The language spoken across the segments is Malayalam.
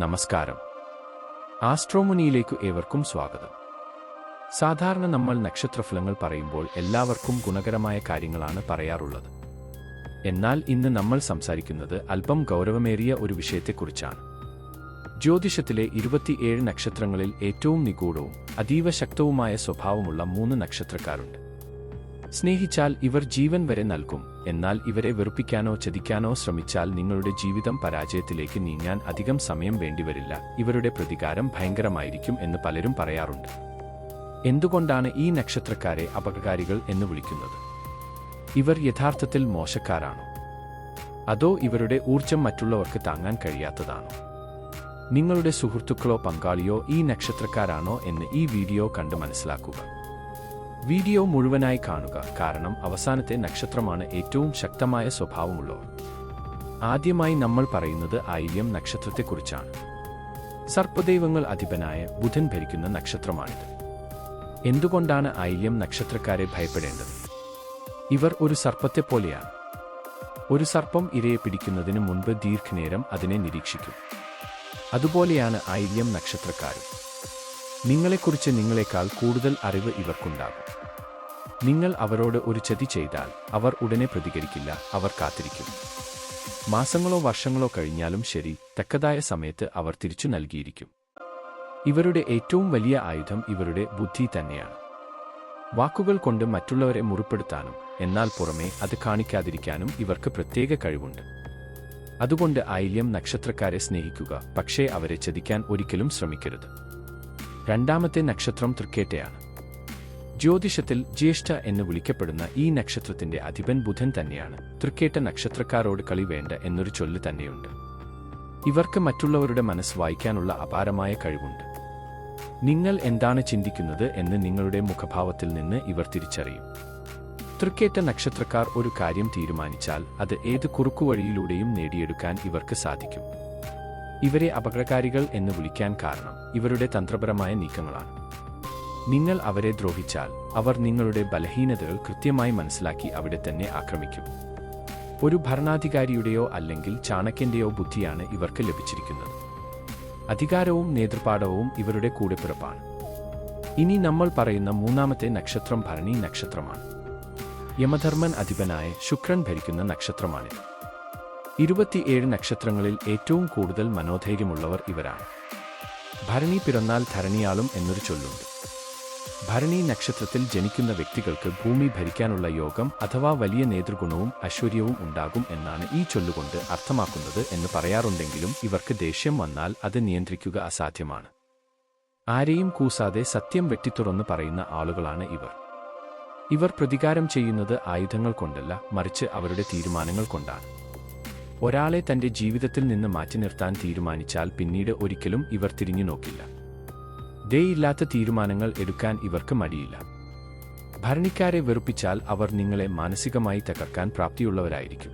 നമസ്കാരം. ആസ്ട്രോമണിയിലേക്ക് ഏവർക്കും സ്വാഗതം. സാധാരണ നമ്മൾ നക്ഷത്രഫലങ്ങൾ പറയുമ്പോൾ എല്ലാവർക്കും ഗുണകരമായ കാര്യങ്ങളാണ് പറയാറുള്ളത്. എന്നാൽ ഇന്ന് നമ്മൾ സംസാരിക്കുന്നത് അല്പം ഗൗരവമേറിയ ഒരു വിഷയത്തെക്കുറിച്ചാണ്. ജ്യോതിഷത്തിലെ 27 നക്ഷത്രങ്ങളിൽ ഏറ്റവും നിഗൂഢവും അതീവ ശക്തവുമായ സ്വഭാവമുള്ള 3 നക്ഷത്രക്കാരുണ്ട്. സ്നേഹിച്ചാൽ ഇവർ ജീവൻ വരെ നൽകും. എന്നാൽ ഇവരെ വെറുപ്പിക്കാനോ ചതിക്കാനോ ശ്രമിച്ചാൽ നിങ്ങളുടെ ജീവിതം പരാജയത്തിലേക്ക് നീങ്ങാൻ അധികം സമയം വേണ്ടിവരില്ല. ഇവരുടെ പ്രതികാരം ഭയങ്കരമായിരിക്കും എന്ന് പലരും പറയാറുണ്ട്. എന്തുകൊണ്ടാണ് ഈ നക്ഷത്രക്കാരെ അപകടകാരികൾ എന്ന് വിളിക്കുന്നത്? ഇവർ യഥാർത്ഥത്തിൽ മോശക്കാരാണോ? അതോ ഇവരുടെ ഊർജ്ജം മറ്റുള്ളവർക്ക് താങ്ങാൻ കഴിയാത്തതാണോ? നിങ്ങളുടെ സുഹൃത്തുക്കളോ പങ്കാളിയോ ഈ നക്ഷത്രക്കാരാണോ എന്ന് ഈ വീഡിയോ കണ്ട് മനസ്സിലാക്കുക. വീഡിയോ മുഴുവനായി കാണുക, കാരണം അവസാനത്തെ നക്ഷത്രമാണ് ഏറ്റവും ശക്തമായ സ്വഭാവമുള്ളവർ. ആദ്യമായി നമ്മൾ പറയുന്നത് ആയില്യം നക്ഷത്രത്തെക്കുറിച്ചാണ്. സർപ്പദൈവങ്ങൾ അധിപനായ ബുധൻ ഭരിക്കുന്ന നക്ഷത്രമാണിത്. എന്തുകൊണ്ടാണ് ആയില്യം നക്ഷത്രക്കാരെ ഭയപ്പെടേണ്ടത്? ഇവർ ഒരു സർപ്പത്തെപ്പോലെയാണ്. ഒരു സർപ്പം ഇരയെ പിടിക്കുന്നതിന് മുൻപ് ദീർഘനേരം അതിനെ നിരീക്ഷിക്കും. അതുപോലെയാണ് ആയില്യം നക്ഷത്രക്കാരും. നിങ്ങളെക്കുറിച്ച് നിങ്ങളെക്കാൾ കൂടുതൽ അറിവ് ഇവർക്കുണ്ടാകും. നിങ്ങൾ അവരോട് ഒരു ചതി ചെയ്താൽ അവർ ഉടനെ പ്രതികരിക്കില്ല. അവർ കാത്തിരിക്കും. മാസങ്ങളോ വർഷങ്ങളോ കഴിഞ്ഞാലും ശരി, തക്കതായ സമയത്ത് അവർ തിരിച്ചു നൽകിയിരിക്കും. ഇവരുടെ ഏറ്റവും വലിയ ആയുധം ഇവരുടെ ബുദ്ധി തന്നെയാണ്. വാക്കുകൾ കൊണ്ട് മറ്റുള്ളവരെ മുറിപ്പെടുത്താനും എന്നാൽ പുറമേ അത് കാണിക്കാതിരിക്കാനും ഇവർക്ക് പ്രത്യേക കഴിവുണ്ട്. അതുകൊണ്ട് ആയില്യം നക്ഷത്രക്കാരെ സ്നേഹിക്കുക, പക്ഷേ അവരെ ചതിക്കാൻ ഒരിക്കലും ശ്രമിക്കരുത്. രണ്ടാമത്തെ നക്ഷത്രം തൃക്കേട്ടയാണ്. ജ്യോതിഷത്തിൽ ജ്യേഷ്ഠ എന്ന് വിളിക്കപ്പെടുന്ന ഈ നക്ഷത്രത്തിന്റെ അധിപൻ ബുധൻ തന്നെയാണ്. തൃക്കേട്ട നക്ഷത്രക്കാരോട് കളി വേണ്ട എന്നൊരു ചൊല്ല് തന്നെയുണ്ട്. ഇവർക്ക് മറ്റുള്ളവരുടെ മനസ്സ് വായിക്കാനുള്ള അപാരമായ കഴിവുണ്ട്. നിങ്ങൾ എന്താണ് ചിന്തിക്കുന്നത് എന്ന് നിങ്ങളുടെ മുഖഭാവത്തിൽ നിന്ന് ഇവർ തിരിച്ചറിയും. തൃക്കേട്ട നക്ഷത്രക്കാർ ഒരു കാര്യം തീരുമാനിച്ചാൽ അത് ഏത് കുറുക്കുവഴിയിലൂടെയും നേടിയെടുക്കാൻ ഇവർക്ക് സാധിക്കും. ഇവരെ അപകടകാരികൾ എന്ന് വിളിക്കാൻ കാരണം ഇവരുടെ തന്ത്രപരമായ നീക്കങ്ങളാണ്. നിങ്ങൾ അവരെ ദ്രോഹിച്ചാൽ അവർ നിങ്ങളുടെ ബലഹീനതകൾ കൃത്യമായി മനസ്സിലാക്കി അവിടെ തന്നെ ആക്രമിക്കും. ഒരു ഭരണാധികാരിയുടെയോ അല്ലെങ്കിൽ ചാണക്യന്റെയോ ബുദ്ധിയാണ് ഇവർക്ക് ലഭിച്ചിരിക്കുന്നത്. അധികാരവും നേതൃപാടവവും ഇവരുടെ കൂടെപ്പിറപ്പാണ്. ഇനി നമ്മൾ പറയുന്ന മൂന്നാമത്തെ നക്ഷത്രം ഭരണി നക്ഷത്രമാണ്. യമധർമ്മൻ അധിപനായ ശുക്രൻ ഭരിക്കുന്ന നക്ഷത്രമാണിത്. 27 നക്ഷത്രങ്ങളിൽ ഏറ്റവും കൂടുതൽ മനോധൈര്യമുള്ളവർ ഇവരാണ്. ഭരണി പിറന്നാൽ ധരണിയാളും എന്നൊരു ചൊല്ലുണ്ട്. ഭരണി നക്ഷത്രത്തിൽ ജനിക്കുന്ന വ്യക്തികൾക്ക് ഭൂമി ഭരിക്കാനുള്ള യോഗം അഥവാ വലിയ നേതൃഗുണവും ഐശ്വര്യവും ഉണ്ടാകും എന്നാണ് ഈ ചൊല്ലുകൊണ്ട് അർത്ഥമാക്കുന്നത് എന്ന് പറയാറുണ്ടെങ്കിലും ഇവർക്ക് ദേഷ്യം വന്നാൽ അത് നിയന്ത്രിക്കുക അസാധ്യമാണ്. ആരെയും കൂസാതെ സത്യം വെട്ടിത്തുറന്ന് പറയുന്ന ആളുകളാണ് ഇവർ. ഇവർ പ്രതികാരം ചെയ്യുന്നത് ആയുധങ്ങൾ കൊണ്ടല്ല, മറിച്ച് അവരുടെ തീരുമാനങ്ങൾ കൊണ്ടാണ്. ഒരാളെ തന്റെ ജീവിതത്തിൽ നിന്ന് മാറ്റി നിർത്താൻ തീരുമാനിച്ചാൽ പിന്നീട് ഒരിക്കലും ഇവർ തിരിഞ്ഞു നോക്കില്ല. ദയയില്ലാത്ത തീരുമാനങ്ങൾ എടുക്കാൻ ഇവർക്ക് മടിയില്ല. ഭരണിക്കാരെ വെറുപ്പിച്ചാൽ അവർ നിങ്ങളെ മാനസികമായി തകർക്കാൻ പ്രാപ്തിയുള്ളവരായിരിക്കും.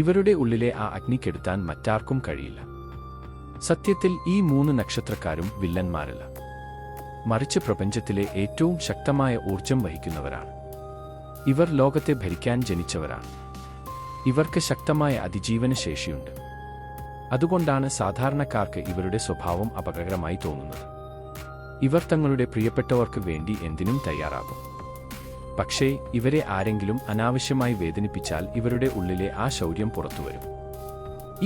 ഇവരുടെ ഉള്ളിലെ ആ അഗ്നി കെടുത്താൻ മറ്റാർക്കും കഴിയില്ല. സത്യത്തിൽ ഈ 3 നക്ഷത്രക്കാരും വില്ലന്മാരല്ല, മറിച്ച് പ്രപഞ്ചത്തിലെ ഏറ്റവും ശക്തമായ ഊർജ്ജം വഹിക്കുന്നവരാണ്. ഇവർ ലോകത്തെ ഭരിക്കാൻ ജനിച്ചവരാണ്. ഇവർക്ക് ശക്തമായ അതിജീവന ശേഷിയുണ്ട്. അതുകൊണ്ടാണ് സാധാരണക്കാർക്ക് ഇവരുടെ സ്വഭാവം അപകടകരമായി തോന്നുന്നത്. ഇവർ തങ്ങളുടെ പ്രിയപ്പെട്ടവർക്ക് വേണ്ടി എന്തിനും തയ്യാറാകും. പക്ഷേ ഇവരെ ആരെങ്കിലും അനാവശ്യമായി വേദനിപ്പിച്ചാൽ ഇവരുടെ ഉള്ളിലെ ആ ശൗര്യം പുറത്തുവരും.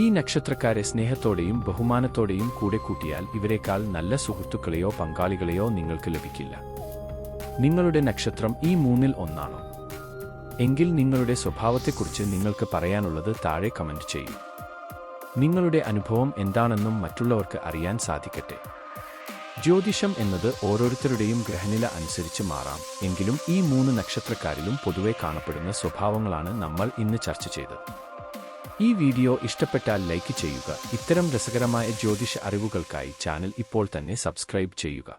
ഈ നക്ഷത്രക്കാരെ സ്നേഹത്തോടെയും ബഹുമാനത്തോടെയും കൂടെ കൂട്ടിയാൽ ഇവരെക്കാൾ നല്ല സുഹൃത്തുക്കളെയോ പങ്കാളികളെയോ നിങ്ങൾക്ക് ലഭിക്കില്ല. നിങ്ങളുടെ നക്ഷത്രം ഈ 3-ൽ ഒന്നാണോ? എങ്കിൽ നിങ്ങളുടെ സ്വഭാവത്തെക്കുറിച്ച് നിങ്ങൾക്ക് പറയാനുള്ളത് താഴെ കമന്റ് ചെയ്യൂ. നിങ്ങളുടെ അനുഭവം എന്താണെന്നും മറ്റുള്ളവർക്ക് അറിയാൻ സാധിക്കട്ടെ. ജ്യോതിഷം എന്നത് ഓരോരുത്തരുടെയും ഗ്രഹനില അനുസരിച്ച് മാറാം. എങ്കിലും ഈ 3 നക്ഷത്രക്കാരിലും പൊതുവെ കാണപ്പെടുന്ന സ്വഭാവങ്ങളാണ് നമ്മൾ ഇന്ന് ചർച്ച ചെയ്തത്. ഈ വീഡിയോ ഇഷ്ടപ്പെട്ടാൽ ലൈക്ക് ചെയ്യുക. ഇത്തരം രസകരമായ ജ്യോതിഷ അറിവുകൾക്കായി ചാനൽ ഇപ്പോൾ തന്നെ സബ്സ്ക്രൈബ് ചെയ്യുക.